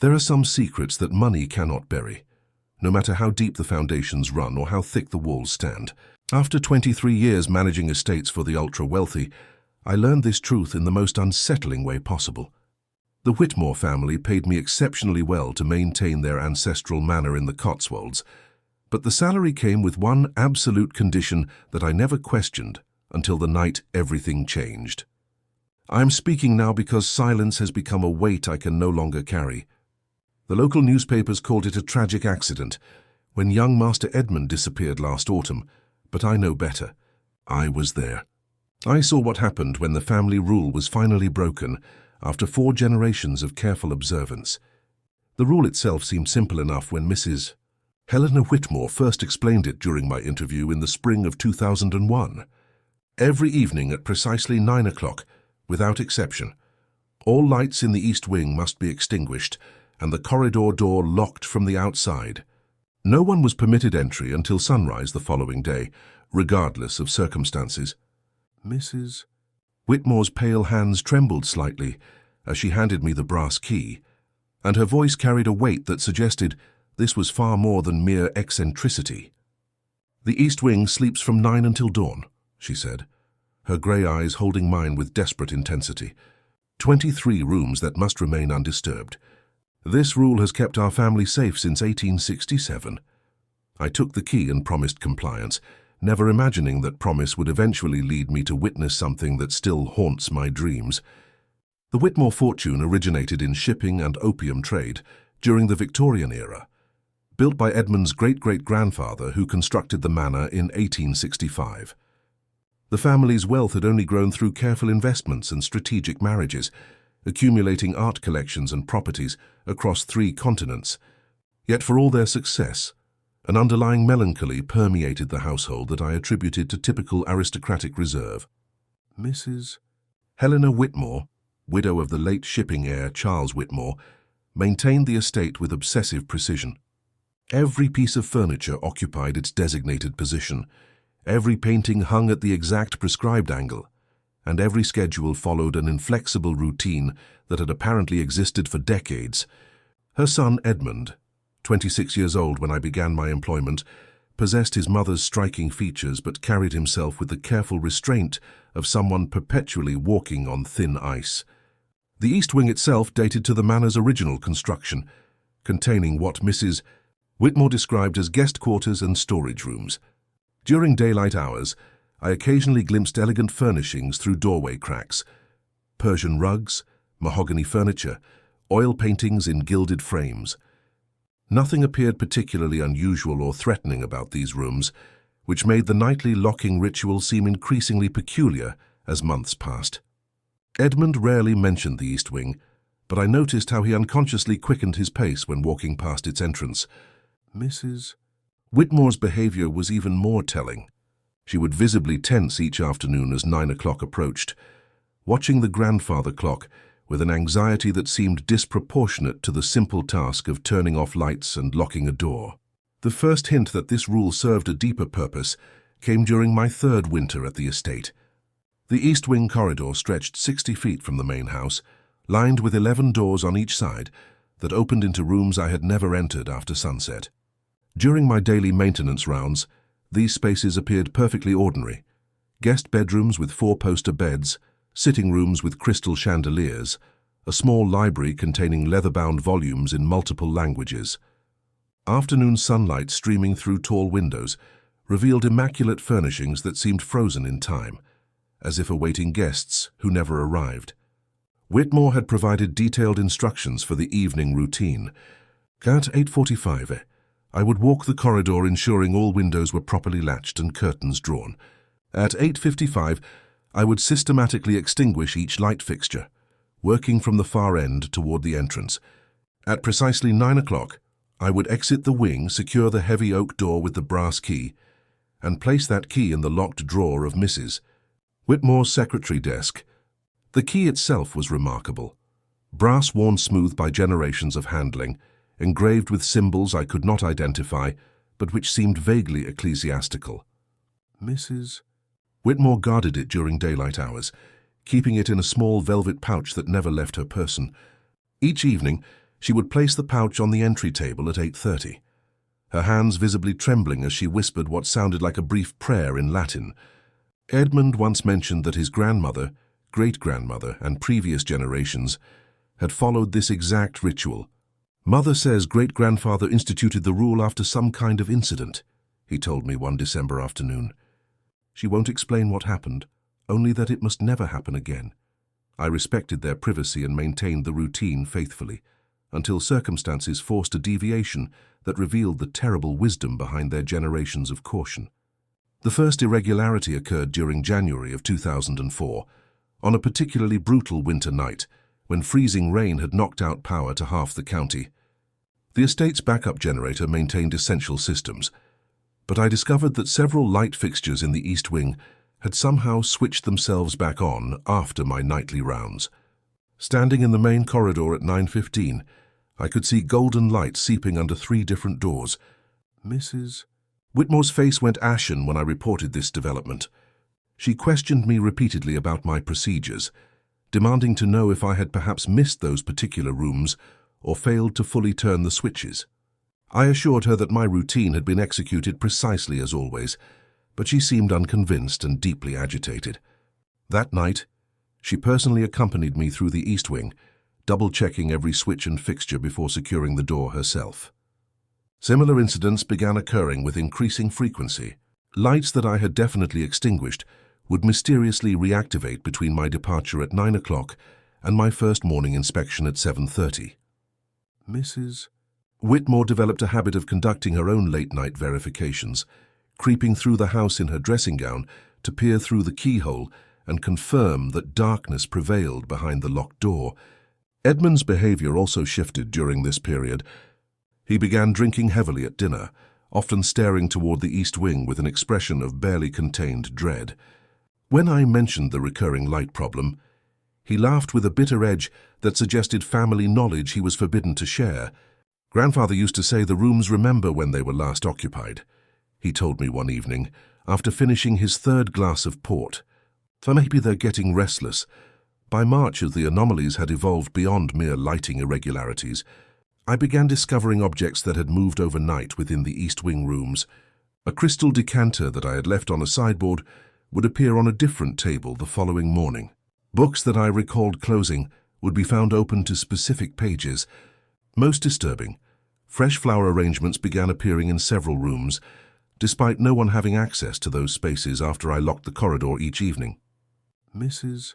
There are some secrets that money cannot bury, no matter how deep the foundations run or how thick the walls stand. After 23 years managing estates for the ultra-wealthy, I learned this truth in the most unsettling way possible. The Whitmore family paid me exceptionally well to maintain their ancestral manor in the Cotswolds, but the salary came with one absolute condition that I never questioned until the night everything changed. I am speaking now because silence has become a weight I can no longer carry. The local newspapers called it a tragic accident when young Master Edmund disappeared last autumn, but I know better. I was there. I saw what happened when the family rule was finally broken after 4 generations of careful observance. The rule itself seemed simple enough when Mrs. Helena Whitmore first explained it during my interview in the spring of 2001. Every evening at precisely 9 o'clock, without exception, all lights in the east wing must be extinguished and the corridor door locked from the outside. No one was permitted entry until sunrise the following day, regardless of circumstances. Mrs. Whitmore's pale hands trembled slightly as she handed me the brass key, and her voice carried a weight that suggested this was far more than mere eccentricity. "The East Wing sleeps from 9 until dawn," she said, her grey eyes holding mine with desperate intensity. 23 rooms that must remain undisturbed. This rule has kept our family safe since 1867. I took the key and promised compliance, never imagining that promise would eventually lead me to witness something that still haunts my dreams. The Whitmore fortune originated in shipping and opium trade during the Victorian era, built by Edmund's great-great-grandfather who constructed the manor in 1865. The family's wealth had only grown through careful investments and strategic marriages, accumulating art collections and properties across 3 continents. Yet for all their success, an underlying melancholy permeated the household that I attributed to typical aristocratic reserve. Mrs. Helena Whitmore, widow of the late shipping heir Charles Whitmore, maintained the estate with obsessive precision. Every piece of furniture occupied its designated position, every painting hung at the exact prescribed angle, and every schedule followed an inflexible routine that had apparently existed for decades. Her son Edmund, 26 years old when I began my employment, possessed his mother's striking features but carried himself with the careful restraint of someone perpetually walking on thin ice. The East Wing itself dated to the manor's original construction, containing what Mrs. Whitmore described as guest quarters and storage rooms. During daylight hours, I occasionally glimpsed elegant furnishings through doorway cracks. Persian rugs, mahogany furniture, oil paintings in gilded frames. Nothing appeared particularly unusual or threatening about these rooms, which made the nightly locking ritual seem increasingly peculiar as months passed. Edmund rarely mentioned the East Wing, but I noticed how he unconsciously quickened his pace when walking past its entrance. Mrs. Whitmore's behavior was even more telling. She would visibly tense each afternoon as 9 o'clock approached, watching the grandfather clock with an anxiety that seemed disproportionate to the simple task of turning off lights and locking a door. The first hint that this rule served a deeper purpose came during my 3rd winter at the estate. The East Wing corridor stretched 60 feet from the main house, lined with 11 doors on each side that opened into rooms I had never entered after sunset. During my daily maintenance rounds, these spaces appeared perfectly ordinary. Guest bedrooms with 4-poster beds, sitting rooms with crystal chandeliers, a small library containing leather-bound volumes in multiple languages. Afternoon sunlight streaming through tall windows revealed immaculate furnishings that seemed frozen in time, as if awaiting guests who never arrived. Whitmore had provided detailed instructions for the evening routine. At 8:45, I would walk the corridor ensuring all windows were properly latched and curtains drawn. At 8:55, I would systematically extinguish each light fixture, working from the far end toward the entrance. At precisely 9 o'clock, I would exit the wing, secure the heavy oak door with the brass key, and place that key in the locked drawer of Mrs. Whitmore's secretary desk. The key itself was remarkable. Brass worn smooth by generations of handling, engraved with symbols I could not identify, but which seemed vaguely ecclesiastical. Mrs. Whitmore guarded it during daylight hours, keeping it in a small velvet pouch that never left her person. Each evening, She would place the pouch on the entry table at 8:30, her hands visibly trembling as she whispered what sounded like a brief prayer in Latin. Edmund once mentioned that his grandmother, great-grandmother, and previous generations had followed this exact ritual. "Mother says great-grandfather instituted the rule after some kind of incident," he told me one December afternoon. "She won't explain what happened, only that it must never happen again." I respected their privacy and maintained the routine faithfully, until circumstances forced a deviation that revealed the terrible wisdom behind their generations of caution. The first irregularity occurred during January of 2004, on a particularly brutal winter night, when freezing rain had knocked out power to half the county. The estate's backup generator maintained essential systems, but I discovered that several light fixtures in the East Wing had somehow switched themselves back on after my nightly rounds. Standing in the main corridor at 9:15, I could see golden light seeping under 3 different doors. Mrs. Whitmore's face went ashen when I reported this development. She questioned me repeatedly about my procedures, demanding to know if I had perhaps missed those particular rooms or failed to fully turn the switches. I assured her that my routine had been executed precisely as always, but she seemed unconvinced and deeply agitated. That night, she personally accompanied me through the East Wing, double-checking every switch and fixture before securing the door herself. Similar incidents began occurring with increasing frequency. Lights that I had definitely extinguished would mysteriously reactivate between my departure at 9 o'clock and my first morning inspection at 7:30. Mrs. Whitmore developed a habit of conducting her own late-night verifications, creeping through the house in her dressing gown to peer through the keyhole and confirm that darkness prevailed behind the locked door. Edmund's behavior also shifted during this period. He began drinking heavily at dinner, often staring toward the East Wing with an expression of barely contained dread. When I mentioned the recurring light problem, he laughed with a bitter edge that suggested family knowledge he was forbidden to share. "Grandfather used to say the rooms remember when they were last occupied," he told me one evening, after finishing his 3rd glass of port. "So maybe they're getting restless." By March, as the anomalies had evolved beyond mere lighting irregularities, I began discovering objects that had moved overnight within the East Wing rooms. A crystal decanter that I had left on a sideboard would appear on a different table the following morning. Books that I recalled closing would be found open to specific pages. Most disturbing, fresh flower arrangements began appearing in several rooms, despite no one having access to those spaces after I locked the corridor each evening. Mrs.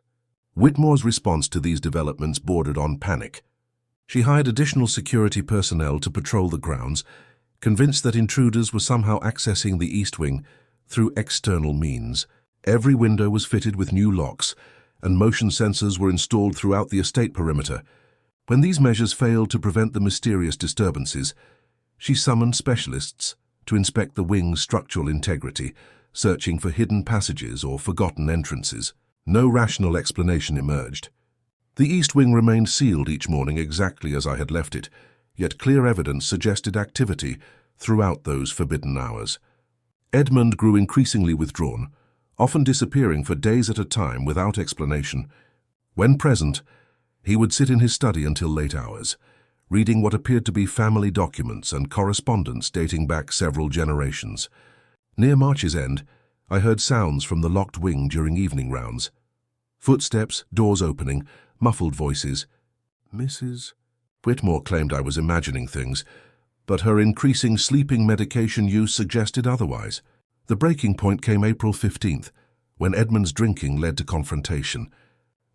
Whitmore's response to these developments bordered on panic. She hired additional security personnel to patrol the grounds, convinced that intruders were somehow accessing the East Wing through external means. Every window was fitted with new locks, and motion sensors were installed throughout the estate perimeter. When these measures failed to prevent the mysterious disturbances, she summoned specialists to inspect the wing's structural integrity, searching for hidden passages or forgotten entrances. No rational explanation emerged. The East Wing remained sealed each morning exactly as I had left it, yet clear evidence suggested activity throughout those forbidden hours. Edmund grew increasingly withdrawn, often disappearing for days at a time without explanation. When present, he would sit in his study until late hours, reading what appeared to be family documents and correspondence dating back several generations. Near March's end, I heard sounds from the locked wing during evening rounds. Footsteps, doors opening, muffled voices. Mrs. Whitmore claimed I was imagining things, but her increasing sleeping medication use suggested otherwise. The breaking point came April 15th, when Edmund's drinking led to confrontation.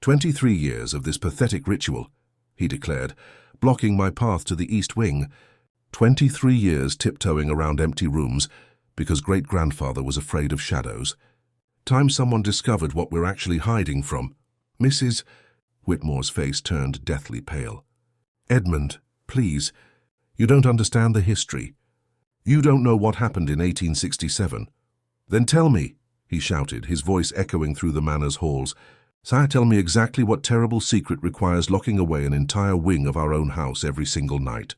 23 years of this pathetic ritual, he declared, blocking my path to the East Wing. 23 years tiptoeing around empty rooms because great-grandfather was afraid of shadows. Time someone discovered what we're actually hiding from. Mrs. Whitmore's face turned deathly pale. "Edmund, please, you don't understand the history. You don't know what happened in 1867. Then tell me," he shouted, his voice echoing through the manor's halls. "Sire, tell me exactly what terrible secret requires locking away an entire wing of our own house every single night."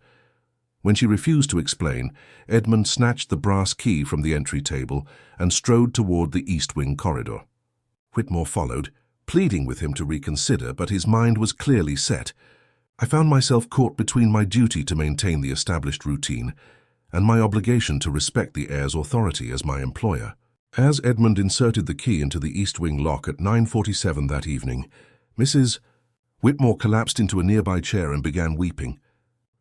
When she refused to explain, Edmund snatched the brass key from the entry table and strode toward the East Wing corridor. Whitmore followed, pleading with him to reconsider, but his mind was clearly set. I found myself caught between my duty to maintain the established routine and my obligation to respect the heir's authority as my employer. As Edmund inserted the key into the east wing lock at 9:47 that evening, Mrs. Whitmore collapsed into a nearby chair and began weeping.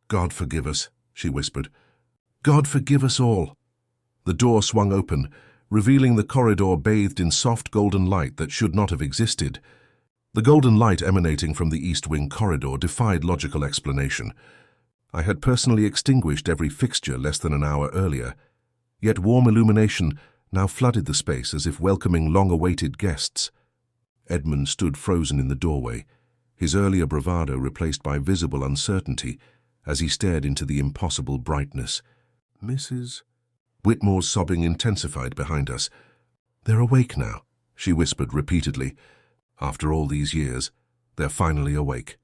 "God forgive us," she whispered. "God forgive us all." The door swung open, revealing the corridor bathed in soft golden light that should not have existed. The golden light emanating from the east wing corridor defied logical explanation. I had personally extinguished every fixture less than an hour earlier, yet warm illumination now flooded the space as if welcoming long-awaited guests. Edmund stood frozen in the doorway, his earlier bravado replaced by visible uncertainty as he stared into the impossible brightness. "Mrs. Whitmore's sobbing intensified behind us. "They're awake now," she whispered repeatedly. "After all these years, they're finally awake."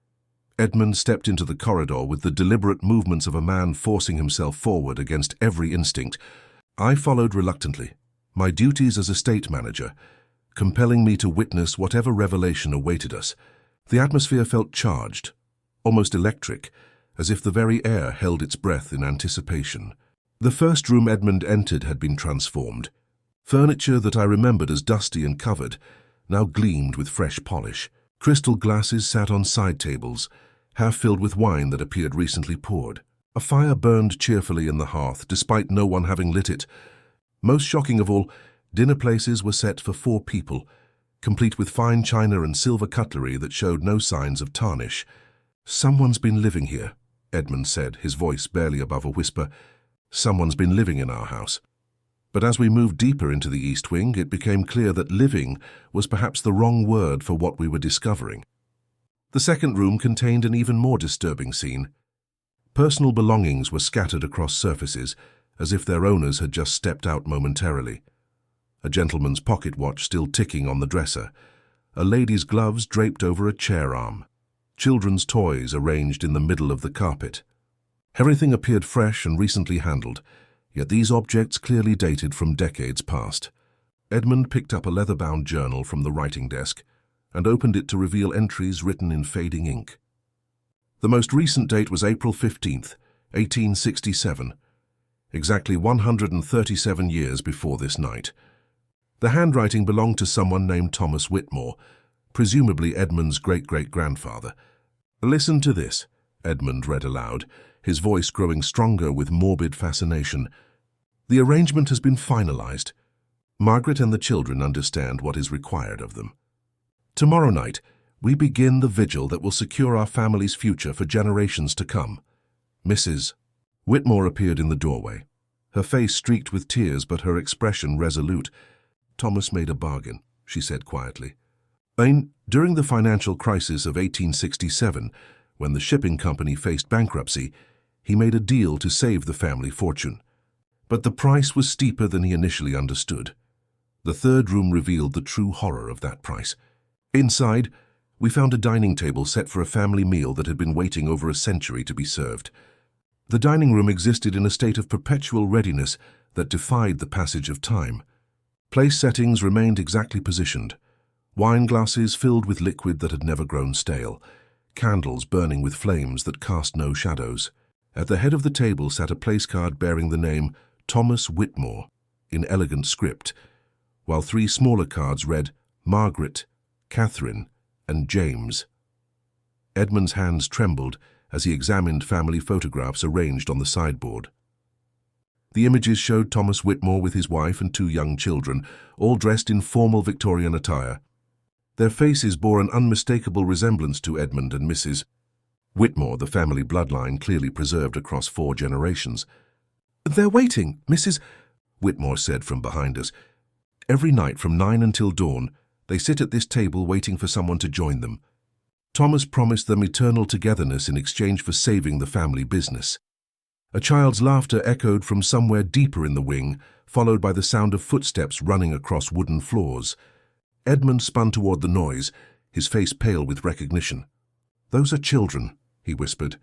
Edmund stepped into the corridor with the deliberate movements of a man forcing himself forward against every instinct. I followed reluctantly, my duties as estate manager compelling me to witness whatever revelation awaited us. The atmosphere felt charged, almost electric, as if the very air held its breath in anticipation. The first room Edmund entered had been transformed. Furniture that I remembered as dusty and covered now gleamed with fresh polish. Crystal glasses sat on side tables, half filled with wine that appeared recently poured. A fire burned cheerfully in the hearth, despite no one having lit it. Most shocking of all, dinner places were set for 4 people, complete with fine china and silver cutlery that showed no signs of tarnish. "Someone's been living here," Edmund said, his voice barely above a whisper. "Someone's been living in our house." But as we moved deeper into the east wing, it became clear that living was perhaps the wrong word for what we were discovering. The second room contained an even more disturbing scene. Personal belongings were scattered across surfaces, as if their owners had just stepped out momentarily. A gentleman's pocket watch still ticking on the dresser, a lady's gloves draped over a chair arm, children's toys arranged in the middle of the carpet. Everything appeared fresh and recently handled, yet these objects clearly dated from decades past. Edmund picked up a leather-bound journal from the writing desk and opened it to reveal entries written in fading ink. The most recent date was April 15th, 1867, exactly 137 years before this night. The handwriting belonged to someone named Thomas Whitmore, presumably Edmund's great-great-grandfather. "Listen to this," Edmund read aloud, his voice growing stronger with morbid fascination. "The arrangement has been finalized. Margaret and the children understand what is required of them. Tomorrow night, we begin the vigil that will secure our family's future for generations to come." Mrs. Whitmore appeared in the doorway, her face streaked with tears but her expression resolute. "Thomas made a bargain," she said quietly. "During the financial crisis of 1867, when the shipping company faced bankruptcy, he made a deal to save the family fortune. But the price was steeper than he initially understood. The third room revealed the true horror of that price. Inside, we found a dining table set for a family meal that had been waiting over a century to be served. The dining room existed in a state of perpetual readiness that defied the passage of time. Place settings remained exactly positioned. Wine glasses filled with liquid that had never grown stale. Candles burning with flames that cast no shadows. At the head of the table sat a placecard bearing the name Thomas Whitmore in elegant script, while 3 smaller cards read Margaret, Catherine, and James. Edmund's hands trembled as he examined family photographs arranged on the sideboard. The images showed Thomas Whitmore with his wife and 2 young children, all dressed in formal Victorian attire. Their faces bore an unmistakable resemblance to Edmund and Mrs. Whitmore, the family bloodline clearly preserved across 4 generations. "They're waiting, Mrs. Whitmore said from behind us. "Every night from 9 until dawn, they sit at this table waiting for someone to join them. Thomas promised them eternal togetherness in exchange for saving the family business." A child's laughter echoed from somewhere deeper in the wing, followed by the sound of footsteps running across wooden floors. Edmund spun toward the noise, his face pale with recognition. "Those are children," he whispered.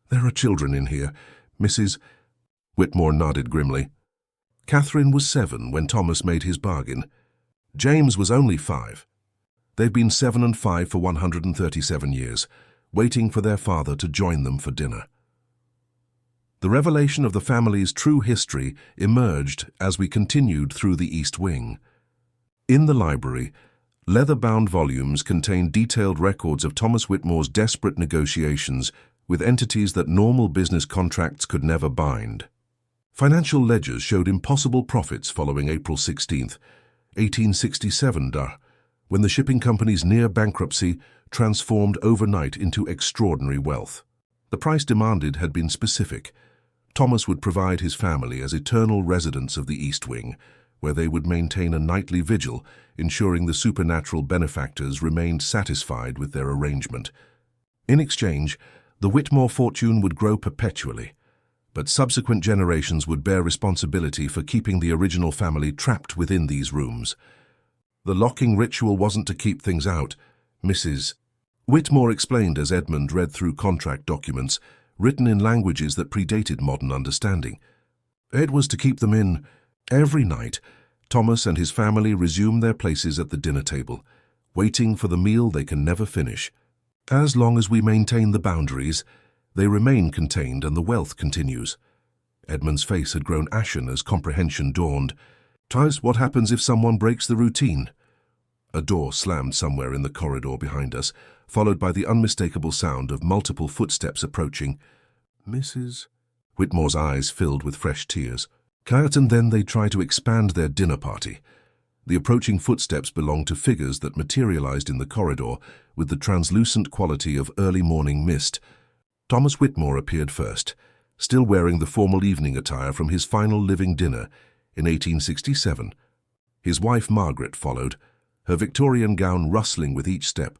"There are children in here." Mrs. Whitmore nodded grimly. Catherine was 7 when Thomas made his bargain. James was only 5. They've been 7 and 5 for 137 years, waiting for their father to join them for dinner. The revelation of the family's true history emerged as we continued through the East Wing. In the library, leather-bound volumes contained detailed records of Thomas Whitmore's desperate negotiations with entities that normal business contracts could never bind. Financial ledgers showed impossible profits following April 16, 1867, when the shipping company's near bankruptcy transformed overnight into extraordinary wealth. The price demanded had been specific. Thomas would provide his family as eternal residents of the East Wing, where they would maintain a nightly vigil, ensuring the supernatural benefactors remained satisfied with their arrangement. In exchange, the Whitmore fortune would grow perpetually, but subsequent generations would bear responsibility for keeping the original family trapped within these rooms. The locking ritual wasn't to keep things out. Mrs. Whitmore explained as Edmund read through contract documents, written in languages that predated modern understanding. It was to keep them in. Every night, Thomas and his family resume their places at the dinner table, waiting for the meal they can never finish. As long as we maintain the boundaries, they remain contained and the wealth continues. Edmund's face had grown ashen as comprehension dawned. "Tys, what happens if someone breaks the routine?" A door slammed somewhere in the corridor behind us, followed by the unmistakable sound of multiple footsteps approaching. Mrs. Whitmore's eyes filled with fresh tears. Quiet, and then they try to expand their dinner party. The approaching footsteps belonged to figures that materialized in the corridor with the translucent quality of early morning mist. Thomas Whitmore appeared first, still wearing the formal evening attire from his final living dinner in 1867. His wife Margaret followed, her Victorian gown rustling with each step,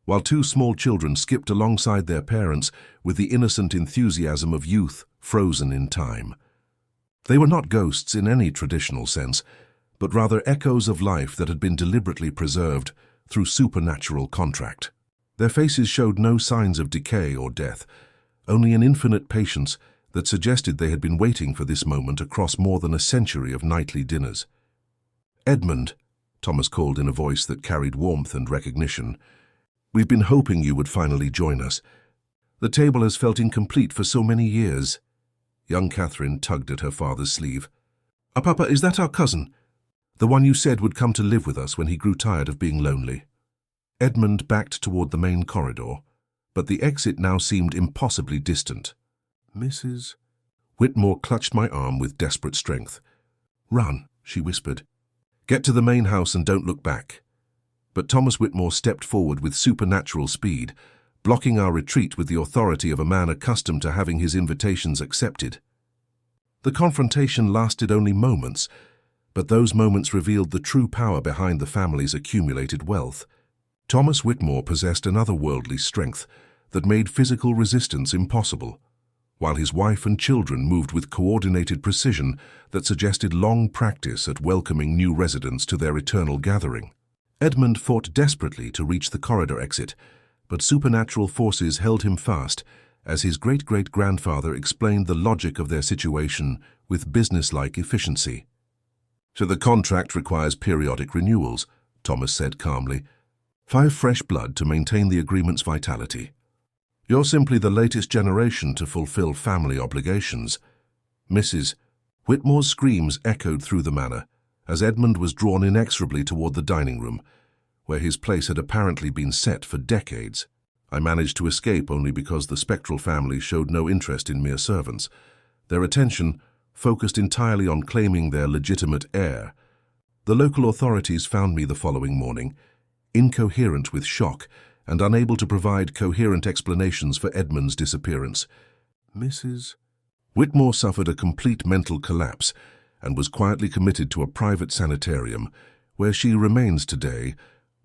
while two small children skipped alongside their parents with the innocent enthusiasm of youth frozen in time. They were not ghosts in any traditional sense, but rather echoes of life that had been deliberately preserved through supernatural contract. Their faces showed no signs of decay or death, only an infinite patience that suggested they had been waiting for this moment across more than a century of nightly dinners. "Edmund," Thomas called in a voice that carried warmth and recognition, "we've been hoping you would finally join us. The table has felt incomplete for so many years." Young Catherine tugged at her father's sleeve. Papa, is that our cousin? The one you said would come to live with us when he grew tired of being lonely." Edmund backed toward the main corridor, but the exit now seemed impossibly distant. "Mrs. Whitmore clutched my arm with desperate strength. "Run," she whispered. "Get to the main house and don't look back." But Thomas Whitmore stepped forward with supernatural speed, blocking our retreat with the authority of a man accustomed to having his invitations accepted. The confrontation lasted only moments, but those moments revealed the true power behind the family's accumulated wealth. Thomas Whitmore possessed an otherworldly strength that made physical resistance impossible, while his wife and children moved with coordinated precision that suggested long practice at welcoming new residents to their eternal gathering. Edmund fought desperately to reach the corridor exit, but supernatural forces held him fast as his great-great-grandfather explained the logic of their situation with businesslike efficiency. "So the contract requires periodic renewals," Thomas said calmly. "5 fresh blood to maintain the agreement's vitality. You're simply the latest generation to fulfill family obligations." Mrs. Whitmore's screams echoed through the manor as Edmund was drawn inexorably toward the dining room, where his place had apparently been set for decades. I managed to escape only because the spectral family showed no interest in mere servants. Their attention focused entirely on claiming their legitimate heir. The local authorities found me the following morning, incoherent with shock and unable to provide coherent explanations for Edmund's disappearance. Mrs. Whitmore suffered a complete mental collapse and was quietly committed to a private sanitarium, where she remains today,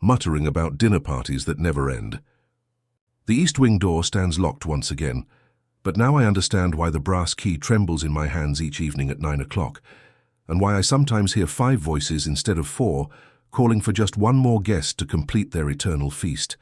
muttering about dinner parties that never end. The East Wing door stands locked once again, but now I understand why the brass key trembles in my hands each evening at 9 o'clock, and why I sometimes hear 5 voices instead of 4, calling for just one more guest to complete their eternal feast.